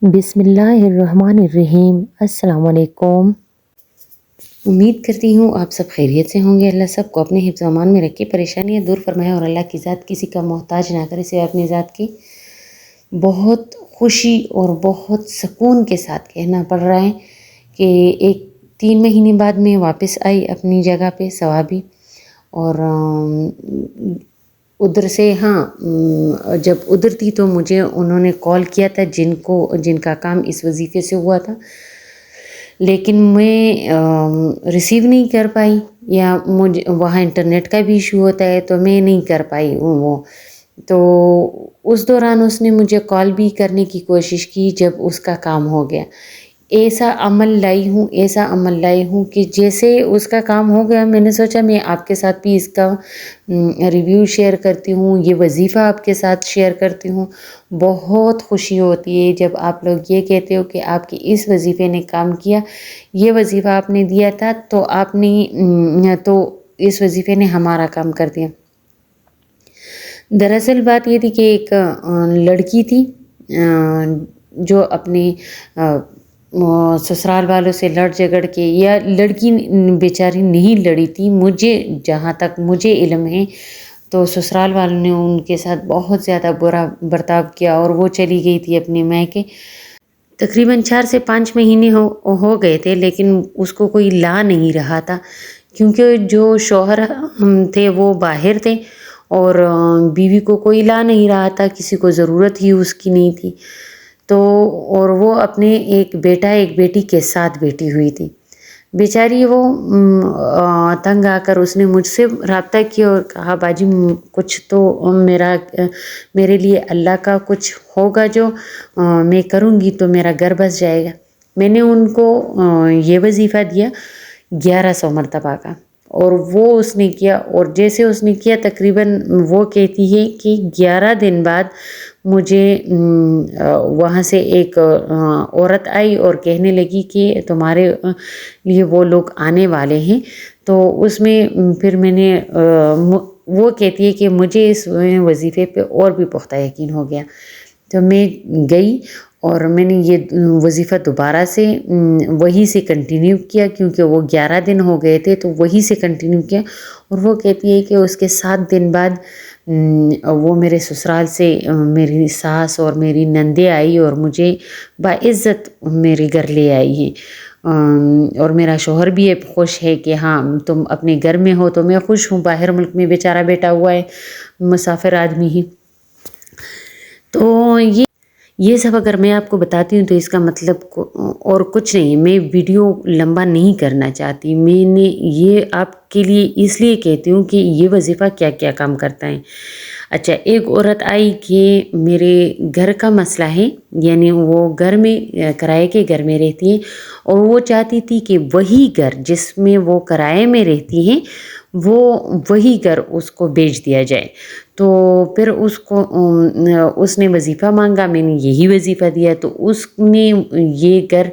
बिस्मिल्लाहिर्रहमानिर्रहीम। अस्सलाम वालेकुम। उम्मीद करती हूँ आप सब खैरियत से होंगे। अल्लाह सबको अपने हिफ्ज़ अमान में रखे, परेशानियाँ दूर फरमाए और अल्लाह की ज़ात किसी का मोहताज ना करे सिवाय अपनी ज़ात की। बहुत खुशी और बहुत सुकून के साथ कहना पड़ रहा है कि एक 3 महीने बाद मैं वापस आई अपनी जगह पे सवाबी। और उधर से जब उधर थी तो मुझे उन्होंने कॉल किया था जिनका काम इस वजीफ़े से हुआ था, लेकिन मैं रिसीव नहीं कर पाई, या मुझे वहाँ इंटरनेट का भी इशू होता है तो मैं नहीं कर पाई वो। तो उस दौरान उसने मुझे कॉल भी करने की कोशिश की जब उसका काम हो गया। ऐसा अमल लाई हूँ कि जैसे उसका काम हो गया मैंने सोचा मैं आपके साथ भी इसका रिव्यू शेयर करती हूँ, ये वजीफ़ा आपके साथ शेयर करती हूँ। बहुत खुशी होती है जब आप लोग ये कहते हो कि आपके इस वजीफ़े ने काम किया, ये वजीफ़ा आपने दिया था तो इस वजीफ़े ने हमारा काम कर दिया। दरअसल बात ये थी कि एक लड़की थी जो अपने ससुराल वालों से लड़ झगड़ के, या लड़की बेचारी नहीं लड़ी थी, जहाँ तक मुझे इल्म है तो ससुराल वालों ने उनके साथ बहुत ज़्यादा बुरा बर्ताव किया और वो चली गई थी अपने मायके। तकरीबन 4 से 5 महीने हो गए थे, लेकिन उसको कोई ला नहीं रहा था क्योंकि जो शौहर थे वो बाहर थे और बीवी को कोई ला नहीं रहा था, किसी को ज़रूरत ही उसकी नहीं थी। तो और वो अपने एक बेटा एक बेटी के साथ बैठी हुई थी। बेचारी वो तंग आकर उसने मुझसे रब्ता किया और कहा बाजी कुछ तो मेरे लिए अल्लाह का कुछ होगा जो मैं करूँगी तो मेरा घर बस जाएगा। मैंने उनको ये वजीफ़ा दिया 1100 मरतबा का, और वो उसने किया। और जैसे उसने किया तकरीबन वो कहती है कि 11 दिन बाद मुझे वहाँ से एक औरत आई और कहने लगी कि तुम्हारे लिए वो लोग आने वाले हैं। तो उसमें फिर मैंने वो कहती है कि मुझे इस वजीफ़े पे और भी पुख्ता यकीन हो गया। तो मैं गई और मैंने ये वजीफ़ा दोबारा से वहीं से कंटिन्यू किया क्योंकि वो 11 दिन हो गए थे, तो वहीं से कंटिन्यू किया। और वो कहती है कि उसके 7 दिन बाद वो मेरे ससुराल से मेरी सास और मेरी नंदे आई और मुझे बाइज़्ज़त मेरे घर ले आई हैं। और मेरा शौहर भी ये खुश है कि हाँ तुम अपने घर में हो, तो मैं खुश हूँ। बाहर मुल्क में बेचारा बैठा हुआ है, मुसाफिर आदमी ही। तो ये सब अगर मैं आपको बताती हूँ तो इसका मतलब और कुछ नहीं है। मैं वीडियो लंबा नहीं करना चाहती, मैंने ये आपके लिए इसलिए कहती हूँ कि ये वजीफ़ा क्या क्या काम करता है। अच्छा, एक औरत आई कि मेरे घर का मसला है, यानी वो घर में किराए के घर में रहती है और वो चाहती थी कि वही घर जिसमें वो किराए में रहती हैं वो वही घर उसको बेच दिया जाए। तो फिर उसने वजीफ़ा मांगा, मैंने यही वजीफ़ा दिया। तो उसने ये घर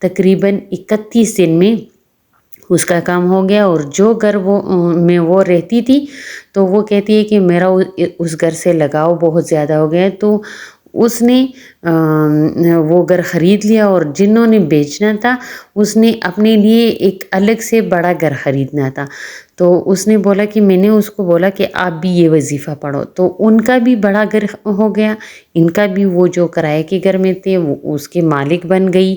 तकरीबन 31 दिन में उसका काम हो गया। और जो घर वो रहती थी तो वो कहती है कि मेरा उस घर से लगाव बहुत ज़्यादा हो गया है। तो उसने वो घर ख़रीद लिया और जिन्होंने बेचना था उसने अपने लिए एक अलग से बड़ा घर ख़रीदना था। तो उसने बोला कि मैंने उसको बोला कि आप भी ये वजीफ़ा पढ़ो, तो उनका भी बड़ा घर हो गया, इनका भी। वो जो किराए के घर में थे वो उसके मालिक बन गई,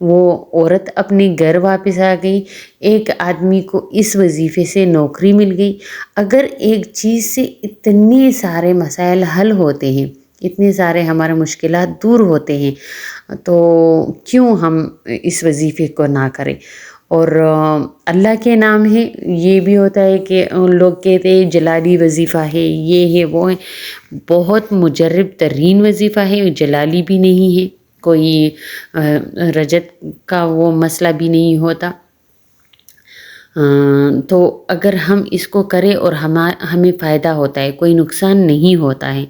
वो औरत अपने घर वापस आ गई, एक आदमी को इस वजीफ़े से नौकरी मिल गई। अगर एक चीज़ से इतने सारे मसाइल हल होते हैं, इतने सारे हमारे मुश्किलात दूर होते हैं, तो क्यों हम इस वजीफ़े को ना करें। और अल्लाह के नाम है। ये भी होता है कि लोग कहते हैं जलाली वजीफ़ा है, ये है वो है। बहुत मुजर्रब तरीन वजीफ़ा है, जलाली भी नहीं है, कोई रजत का वो मसला भी नहीं होता। तो अगर हम इसको करें और हमें फ़ायदा होता है, कोई नुकसान नहीं होता है,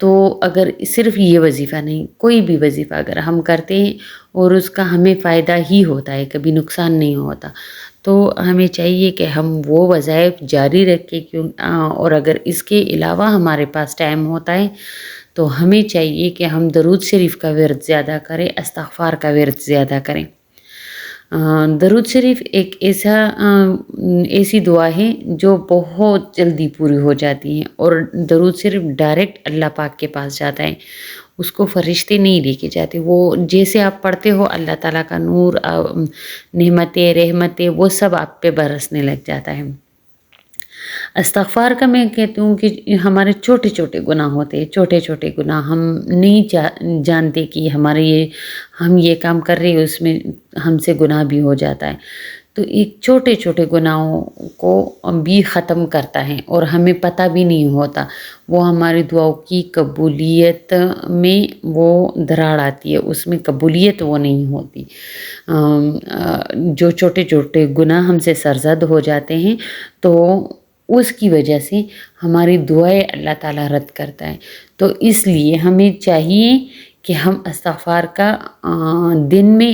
तो अगर सिर्फ़ ये वजीफ़ा नहीं, कोई भी वजीफ़ा अगर हम करते हैं और उसका हमें फ़ायदा ही होता है, कभी नुकसान नहीं होता, तो हमें चाहिए कि हम वो वज़ाइफ जारी रखें। और अगर इसके अलावा हमारे पास टाइम होता है تو ہمیں چاہیے کہ ہم درود شریف کا ورد زیادہ کریں، استغفار کا ورد زیادہ کریں۔ درود شریف ایک ایسی دعا ہے جو بہت جلدی پوری ہو جاتی ہے، اور درود شریف ڈائریکٹ اللہ پاک کے پاس جاتا ہے، اس کو فرشتے نہیں لے کے جاتے، وہ جیسے آپ پڑھتے ہو اللہ تعالیٰ کا نور، نعمتیں، رحمتیں، وہ سب آپ پہ برسنے لگ جاتا ہے۔ استغفار کا میں کہتی ہوں کہ ہمارے چھوٹے چھوٹے گناہ ہوتے ہیں، چھوٹے چھوٹے گناہ ہم نہیں جانتے کہ ہم یہ کام کر رہے ہیں، اس میں ہم سے گناہ بھی ہو جاتا ہے، تو ایک چھوٹے چھوٹے گناہوں کو بھی ختم کرتا ہے اور ہمیں پتہ بھی نہیں ہوتا، وہ ہماری دعاؤں کی قبولیت میں وہ دراڑ آتی ہے، اس میں قبولیت وہ نہیں ہوتی۔ جو چھوٹے چھوٹے گناہ ہم سے سرزد ہو جاتے ہیں تو اس کی وجہ سے ہماری دعائیں اللہ تعالیٰ رد کرتا ہے، تو اس لیے ہمیں چاہیے کہ ہم استغفار کا دن میں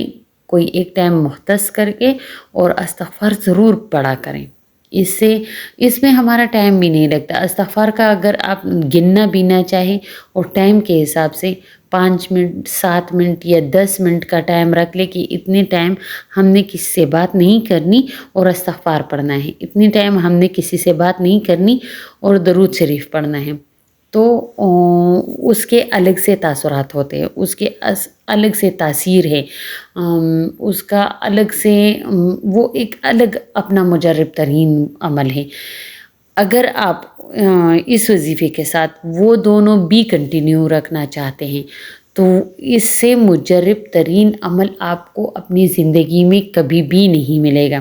کوئی ایک ٹائم مختص کر کے اور استغفار ضرور پڑھا کریں، اس میں ہمارا ٹائم بھی نہیں لگتا۔ استغفار کا اگر آپ گننا بینا چاہیں اور ٹائم کے حساب سے 5 منٹ، 7 منٹ یا 10 منٹ کا ٹائم رکھ لے کہ اتنے ٹائم ہم نے کسی سے بات نہیں کرنی اور استغفار پڑھنا ہے، اتنی ٹائم ہم نے کسی سے بات نہیں کرنی اور درود شریف پڑھنا ہے، تو اس کے الگ سے تاثرات ہوتے ہیں، اس کے الگ سے تاثیر ہے، اس کا الگ سے وہ ایک الگ اپنا مجرب ترین عمل ہے۔ اگر آپ اس وظیفے کے ساتھ وہ دونوں بھی کنٹینیو رکھنا چاہتے ہیں تو اس سے مجرب ترین عمل آپ کو اپنی زندگی میں کبھی بھی نہیں ملے گا۔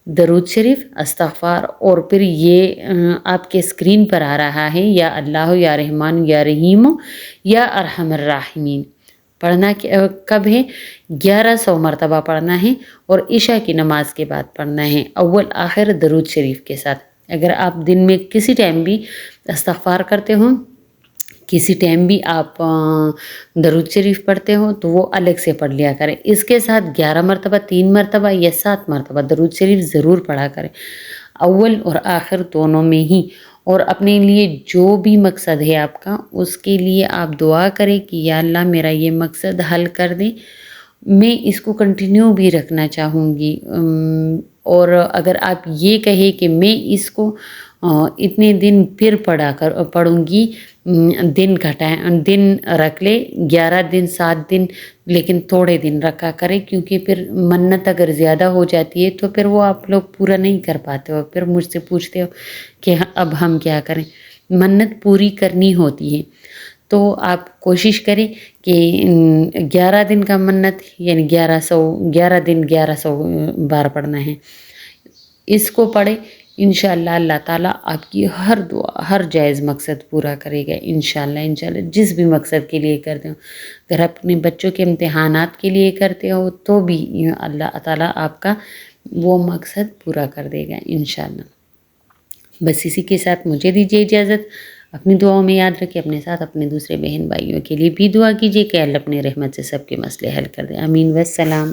درود شریف، استغفار، اور پھر یہ آپ کے اسکرین پر آ رہا ہے یا اللہ یا رحمان یا رحیم یا ارحم الراحمین، پڑھنا کب ہے؟ 1100 مرتبہ پڑھنا ہے اور عشاء کی نماز کے بعد پڑھنا ہے، اول آخر درود شریف کے ساتھ۔ اگر آپ دن میں کسی ٹائم بھی استغفار کرتے ہوں، کسی ٹائم بھی آپ درود شریف پڑھتے ہو تو وہ الگ سے پڑھ لیا کریں، اس کے ساتھ 11 مرتبہ، 3 مرتبہ یا 7 مرتبہ درود شریف ضرور پڑھا کریں، اول اور آخر دونوں میں ہی۔ اور اپنے لیے جو بھی مقصد ہے آپ کا، اس کے لیے آپ دعا کریں کہ یا اللہ میرا یہ مقصد حل کر دے، میں اس کو کنٹینیو بھی رکھنا چاہوں گی، اور اگر آپ یہ کہیں کہ میں اس کو اتنے دن پھر پڑھوں گی، دن رکھ لے 11 دن 7 دن، لیکن تھوڑے دن رکھا کرے، کیونکہ پھر منت اگر زیادہ ہو جاتی ہے تو پھر وہ آپ لوگ پورا نہیں کر پاتے ہو، پھر مجھ سے پوچھتے ہو کہ اب ہم کیا کریں، منت پوری کرنی ہوتی ہے، تو آپ کوشش کریں کہ 11 دن کا منت یعنی 11 دن 1100 بار پڑھنا ہے، اس کو پڑھے، انشاءاللہ اللہ تعالیٰ آپ کی ہر دعا، ہر جائز مقصد پورا کرے گا انشاءاللہ، جس بھی مقصد کے لیے کرتے ہو، اگر اپنے بچوں کے امتحانات کے لیے کرتے ہو تو بھی اللہ تعالیٰ آپ کا وہ مقصد پورا کر دے گا انشاءاللہ۔ بس اسی کے ساتھ مجھے دیجیے اجازت، اپنی دعاؤں میں یاد رکھیں، اپنے ساتھ اپنے دوسرے بہن بھائیوں کے لیے بھی دعا کیجیے کہ اللہ اپنے رحمت سے سب کے مسئلے حل کر دے، آمین، والسلام۔